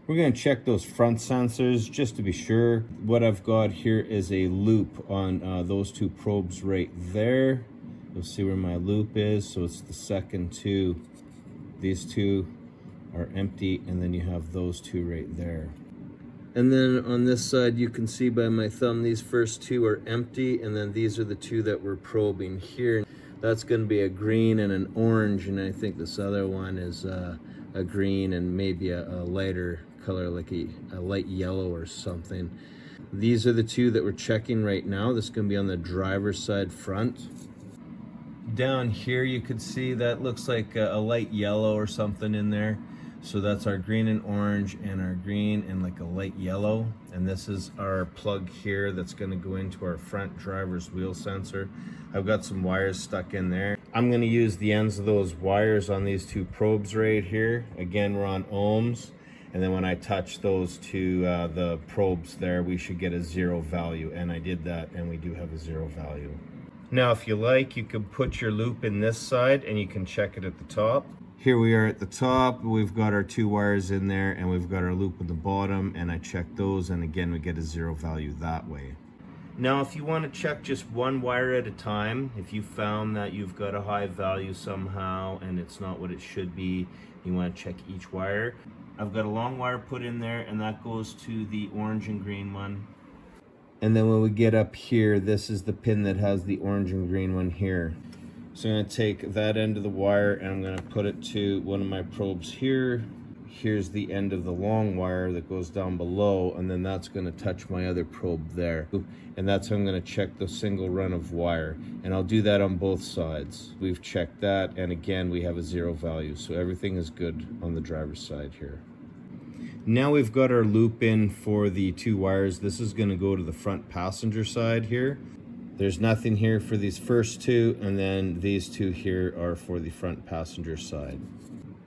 We're going to check those front sensors just to be sure. What I've got here is a loop on those two probes right there. You'll see where my loop is. So it's the second two. These two are empty, and then you have those two right there. And then on this side, you can see by my thumb, these first two are empty, and then these are the two that we're probing here. That's going to be a green and an orange, and I think this other one is a green and maybe a lighter color, like a light yellow or something. These are the two that we're checking right now. This is going to be on the driver's side front. Down here, you could see that looks like a light yellow or something in there. So that's our green and orange, and our green and like a light yellow. And this is our plug here that's going to go into our front driver's wheel sensor. I've got some wires stuck in there. I'm going to use the ends of those wires on these two probes right here. Again, we're on ohms. And then when I touch those to the probes there, we should get a 0 value. And I did that, and we do have a 0 value. Now, if you like, you can put your loop in this side and you can check it at the top. Here we are at the top. We've got our two wires in there, and we've got our loop at the bottom, and I check those, and again, we get a 0 value that way. Now, if you want to check just one wire at a time, if you found that you've got a high value somehow and it's not what it should be, you want to check each wire. I've got a long wire put in there, and that goes to the orange and green one. And then when we get up here, this is the pin that has the orange and green one here. So I'm going to take that end of the wire, and I'm going to put it to one of my probes here. Here's the end of the long wire that goes down below, and then that's going to touch my other probe there. And that's how I'm going to check the single run of wire. And I'll do that on both sides. We've checked that, and again, we have a 0 value. So everything is good on the driver's side here. Now we've got our loop in for the two wires. This is going to go to the front passenger side here. There's nothing here for these first two, and then these two here are for the front passenger side.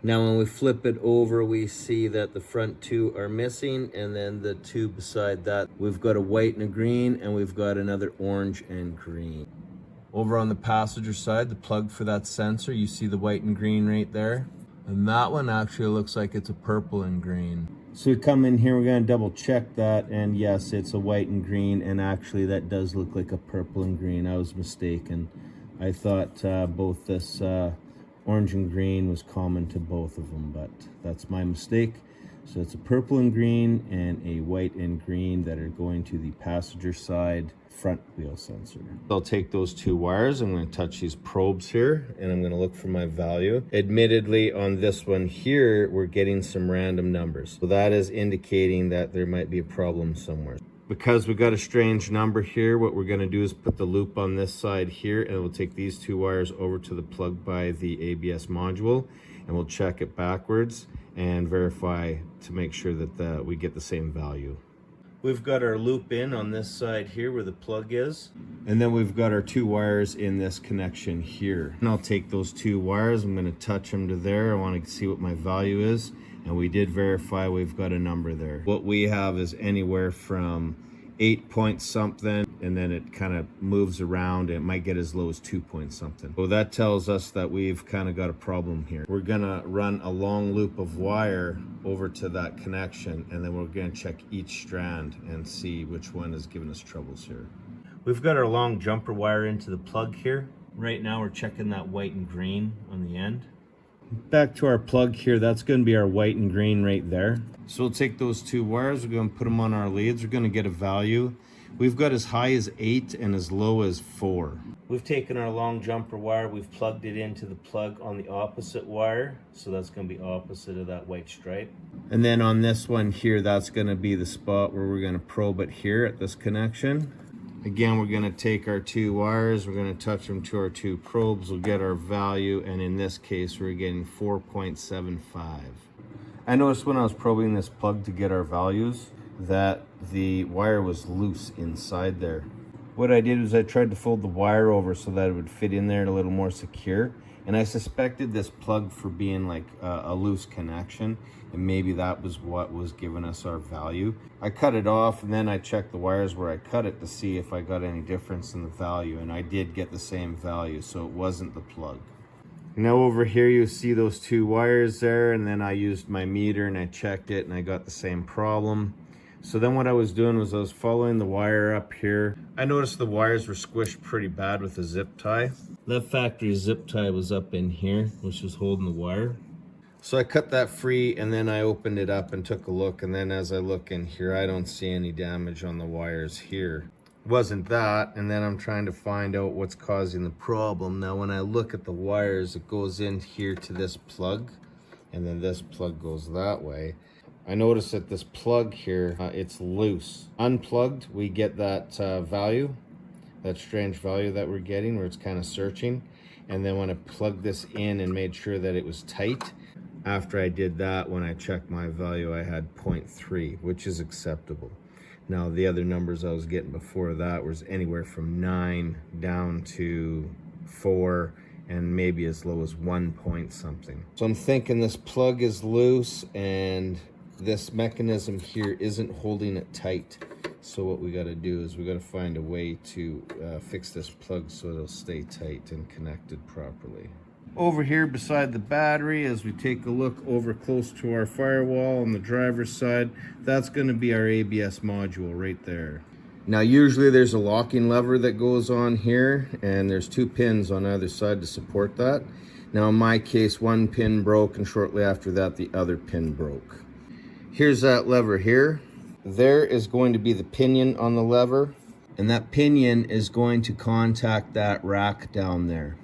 Now when we flip it over, we see that the front two are missing, and then the two beside that, we've got a white and a green, and we've got another orange and green. Over on the passenger side, the plug for that sensor, you see the white and green right there. And that one actually looks like it's a purple and green. So we come in here, we're going to double check that, and yes, it's a white and green, and actually that does look like a purple and green. I was mistaken. I thought both this orange and green was common to both of them, but that's my mistake. So it's a purple and green and a white and green that are going to the passenger side front wheel sensor. I'll take those two wires, I'm going to touch these probes here, and I'm going to look for my value. Admittedly, on this one here, we're getting some random numbers. So that is indicating that there might be a problem somewhere. Because we got a strange number here, what we're going to do is put the loop on this side here, and we'll take these two wires over to the plug by the ABS module, and we'll check it backwards and verify to make sure that we get the same value. We've got our loop in on this side here where the plug is. And then we've got our two wires in this connection here. And I'll take those two wires, I'm going to touch them to there. I want to see what my value is. And we did verify we've got a number there. What we have is anywhere from 8 point something, and then it kind of moves around. It might get as low as 2 point something. So that tells us that we've kind of got a problem here. We're gonna run a long loop of wire over to that connection, and then we're gonna check each strand and see which one is giving us troubles here. We've got our long jumper wire into the plug here. Right now we're checking that white and green on the end. Back to our plug here, that's going to be our white and green right there. So we'll take those two wires, we're going to put them on our leads, we're going to get a value. We've got as high as 8 and as low as 4. We've taken our long jumper wire, we've plugged it into the plug on the opposite wire, so that's going to be opposite of that white stripe. And then on this one here, that's going to be the spot where we're going to probe it here at this connection. Again, we're going to take our two wires, we're going to touch them to our two probes, we'll get our value, and in this case we're getting 4.75. I noticed when I was probing this plug to get our values that the wire was loose inside there. What I did was I tried to fold the wire over so that it would fit in there a little more secure, and I suspected this plug for being like a loose connection, and maybe that was what was giving us our value. I cut it off, and then I checked the wires where I cut it to see if I got any difference in the value, and I did get the same value, so it wasn't the plug. Now over here you see those two wires there, and then I used my meter and I checked it and I got the same problem. So then what I was doing was I was following the wire up here. I noticed the wires were squished pretty bad with a zip tie. That factory zip tie was up in here, which was holding the wire. So I cut that free and then I opened it up and took a look, and then as I look in here, I don't see any damage on the wires here. Wasn't that, and then I'm trying to find out what's causing the problem. Now when I look at the wires, it goes in here to this plug, and then this plug goes that way. I notice that this plug here, it's loose. Unplugged, we get that value, that strange value that we're getting where it's kind of searching. And then when I plugged this in and made sure that it was tight, after I did that, when I checked my value, I had 0.3, which is acceptable. Now the other numbers I was getting before that was anywhere from 9 down to 4 and maybe as low as 1 point something. So I'm thinking this plug is loose and this mechanism here isn't holding it tight. So what we got to do is we got to find a way to fix this plug so it'll stay tight and connected properly. Over here beside the battery, as we take a look over close to our firewall on the driver's side, that's going to be our ABS module right there. Now usually there's a locking lever that goes on here, and there's 2 pins on either side to support that. Now in my case, 1 pin broke, and shortly after that the other pin broke. Here's that lever here. There is going to be the pinion on the lever, and that pinion is going to contact that rack down there.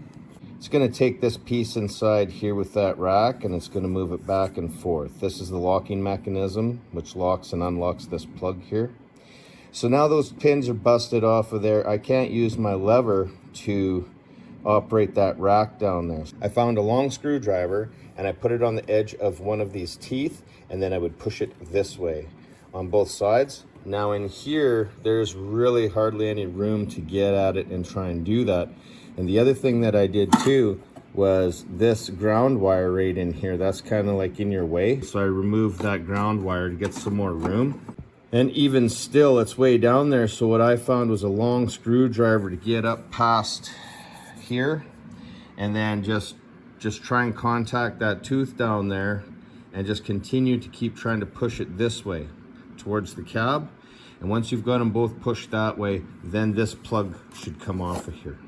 It's going to take this piece inside here with that rack, and it's going to move it back and forth. This is the locking mechanism which locks and unlocks this plug here. So now those pins are busted off of there. I can't use my lever to operate that rack down there. I found a long screwdriver and I put it on the edge of one of these teeth, and then I would push it this way on both sides. Now in here, there's really hardly any room to get at it and try and do that. And the other thing that I did too was this ground wire right in here. That's kind of like in your way. So I removed that ground wire to get some more room. And even still, it's way down there. So what I found was a long screwdriver to get up past here, and then just try and contact that tooth down there and just continue to keep trying to push it this way towards the cab. And once you've got them both pushed that way, then this plug should come off of here.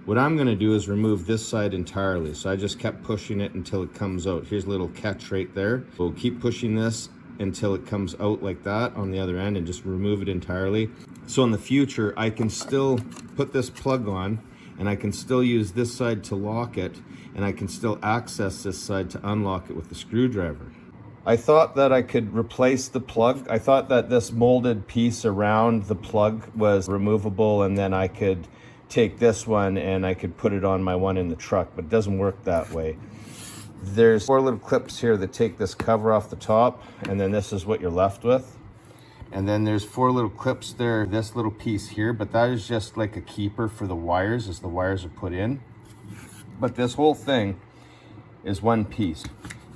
What I'm going to do is remove this side entirely. So I just kept pushing it until it comes out. Here's a little catch right there. We'll keep pushing this until it comes out like that on the other end, and just remove it entirely. So in the future, I can still put this plug on, and I can still use this side to lock it, and I can still access this side to unlock it with the screwdriver. I thought that I could replace the plug. I thought that this molded piece around the plug was removable, and then I could take this one and I could put it on my one in the truck, but it doesn't work that way. There's 4 little clips here that take this cover off the top, and then this is what you're left with. And then there's 4 little clips there, this little piece here, but that is just like a keeper for the wires as the wires are put in. But this whole thing is one piece.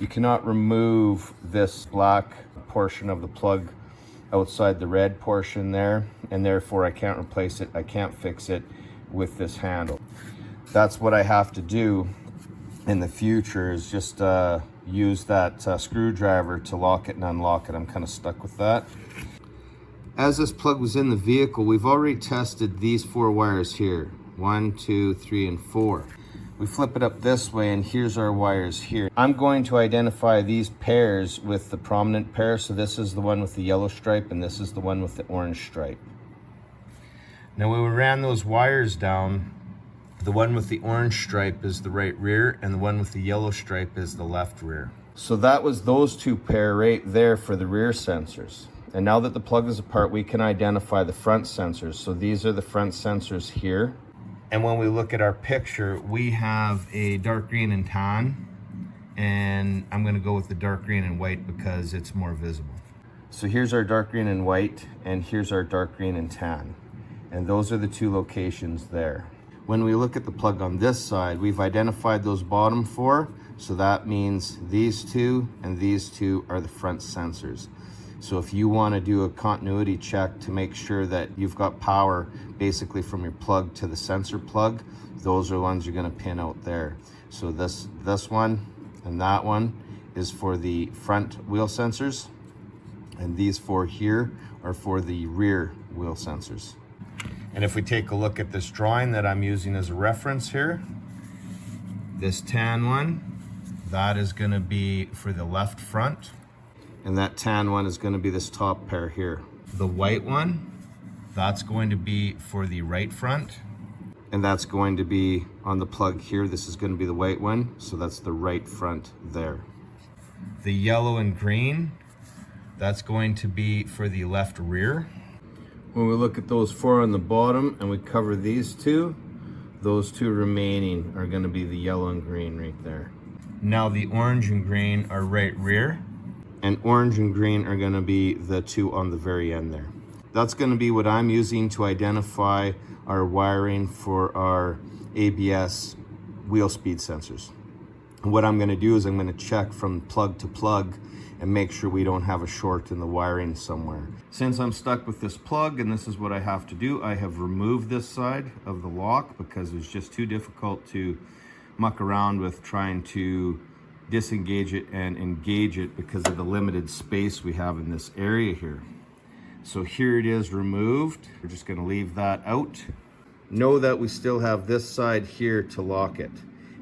You cannot remove this black portion of the plug outside the red portion there, and therefore I can't replace it, I can't fix it with this handle. That's what I have to do in the future, is just use that screwdriver to lock it and unlock it. I'm kind of stuck with that. As this plug was in the vehicle, we've already tested these 4 wires here. 1, 2, 3, and 4. We flip it up this way, and here's our wires here. I'm going to identify these pairs with the prominent pair. So this is the one with the yellow stripe, and this is the one with the orange stripe. Now when we ran those wires down, the one with the orange stripe is the right rear, and the one with the yellow stripe is the left rear. So that was those 2 pair right there for the rear sensors. And now that the plug is apart, we can identify the front sensors. So these are the front sensors here. And when we look at our picture, we have a dark green and tan, and I'm going to go with the dark green and white because it's more visible. So here's our dark green and white, and here's our dark green and tan. And those are the 2 locations there. When we look at the plug on this side, we've identified those bottom 4. So that means these 2 and these 2 are the front sensors. So if you want to do a continuity check to make sure that you've got power basically from your plug to the sensor plug, those are the ones you're going to pin out there. So this one and that one is for the front wheel sensors, and these four here are for the rear wheel sensors. And if we take a look at this drawing that I'm using as a reference here, this tan one, that is going to be for the left front, and that tan one is going to be this top pair here. The white one, that's going to be for the right front, and that's going to be on the plug here. This is going to be the white one, so that's the right front there. The yellow and green, that's going to be for the left rear. When we look at those four on the bottom and we cover these two, those two remaining are going to be the yellow and green right there. Now the orange and green are right rear, and orange and green are going to be the two on the very end there. That's going to be what I'm using to identify our wiring for our ABS wheel speed sensors. And what I'm going to do is I'm going to check from plug to plug and make sure we don't have a short in the wiring somewhere. Since I'm stuck with this plug and this is what I have to do, I have removed this side of the lock because it's just too difficult to muck around with trying to disengage it and engage it because of the limited space we have in this area here. So here it is removed. We're just going to leave that out. Know that we still have this side here to lock it,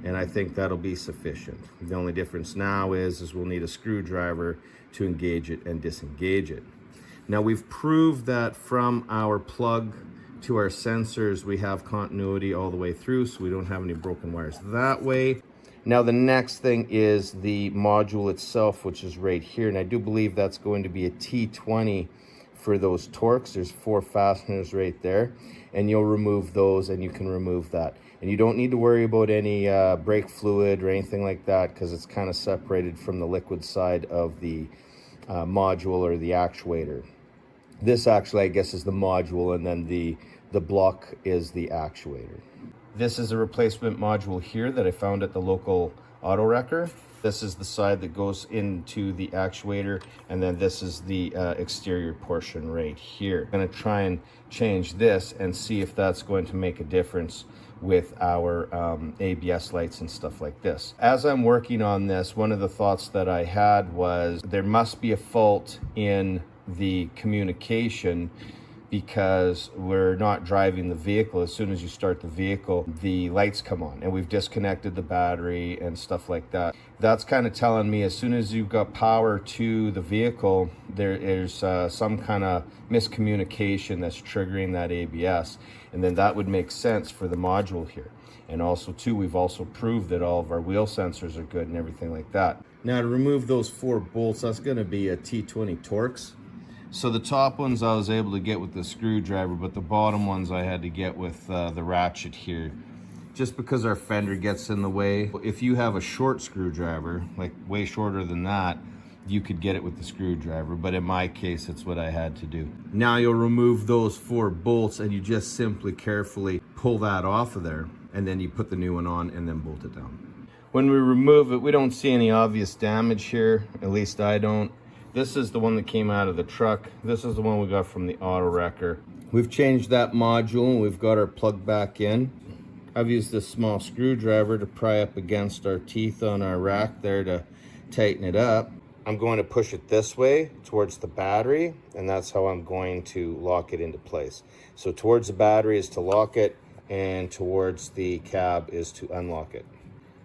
and I think that'll be sufficient. The only difference now is we'll need a screwdriver to engage it and disengage it. Now we've proved that from our plug to our sensors we have continuity all the way through, so we don't have any broken wires that way. Now the next thing is the module itself, which is right here, and I do believe that's going to be a T20 for those Torx. There's 4 fasteners right there, and you'll remove those and you can remove that. And you don't need to worry about any brake fluid or anything like that because it's kind of separated from the liquid side of the module or the actuator. This actually, I guess, is the module, and then the block is the actuator. This is a replacement module here that I found at the local auto wrecker. This is the side that goes into the actuator, and then this is the exterior portion right here. I'm going to try and change this and see if that's going to make a difference with our ABS lights and stuff like this. As I'm working on this, one of the thoughts that I had was there must be a fault in the communication because we're not driving the vehicle. As soon as you start the vehicle, the lights come on, and we've disconnected the battery and stuff like that. That's kind of telling me as soon as you've got power to the vehicle, there is some kind of miscommunication that's triggering that ABS, and then that would make sense for the module here. And also too, we've also proved that all of our wheel sensors are good and everything like that. Now to remove those 4 bolts, that's going to be a T20 Torx. So the top ones I was able to get with the screwdriver, but the bottom ones I had to get with the ratchet here, just because our fender gets in the way. If you have a short screwdriver, like way shorter than that, you could get it with the screwdriver, but in my case, it's what I had to do. Now you'll remove those 4 bolts and you just simply carefully pull that off of there, and then you put the new one on and then bolt it down. When we remove it, we don't see any obvious damage here, at least I don't. This is the one that came out of the truck. This is the one we got from the auto wrecker. We've changed that module and we've got our plug back in. I've used this small screwdriver to pry up against our teeth on our rack there to tighten it up. I'm going to push it this way towards the battery, and that's how I'm going to lock it into place. So towards the battery is to lock it, and towards the cab is to unlock it.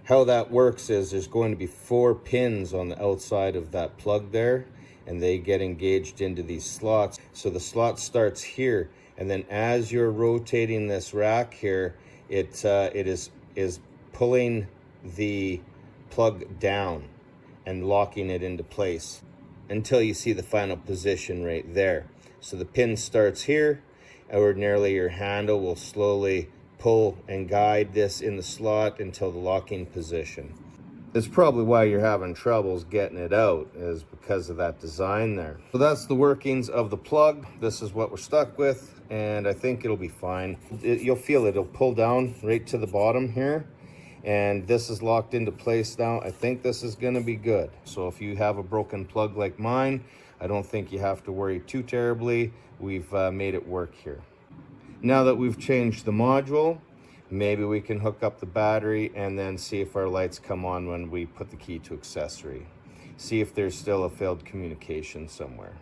How that works is there's going to be 4 pins on the outside of that plug there, and they get engaged into these slots. So the slot starts here, and then as you're rotating this rack here, it is pulling the plug down and locking it into place until you see the final position right there. So the pin starts here. Ordinarily your handle will slowly pull and guide this in the slot until the locking position. It's probably why you're having troubles getting it out, is because of that design there. So that's the workings of the plug. This is what we're stuck with, and I think it'll be fine. You'll feel it'll pull down right to the bottom here, and this is locked into place now. I think this is gonna be good. So if you have a broken plug like mine, I don't think you have to worry too terribly. We've made it work here. Now that we've changed the module, Maybe we can hook up the battery and then see if our lights come on when we put the key to accessory. See if there's still a failed communication somewhere.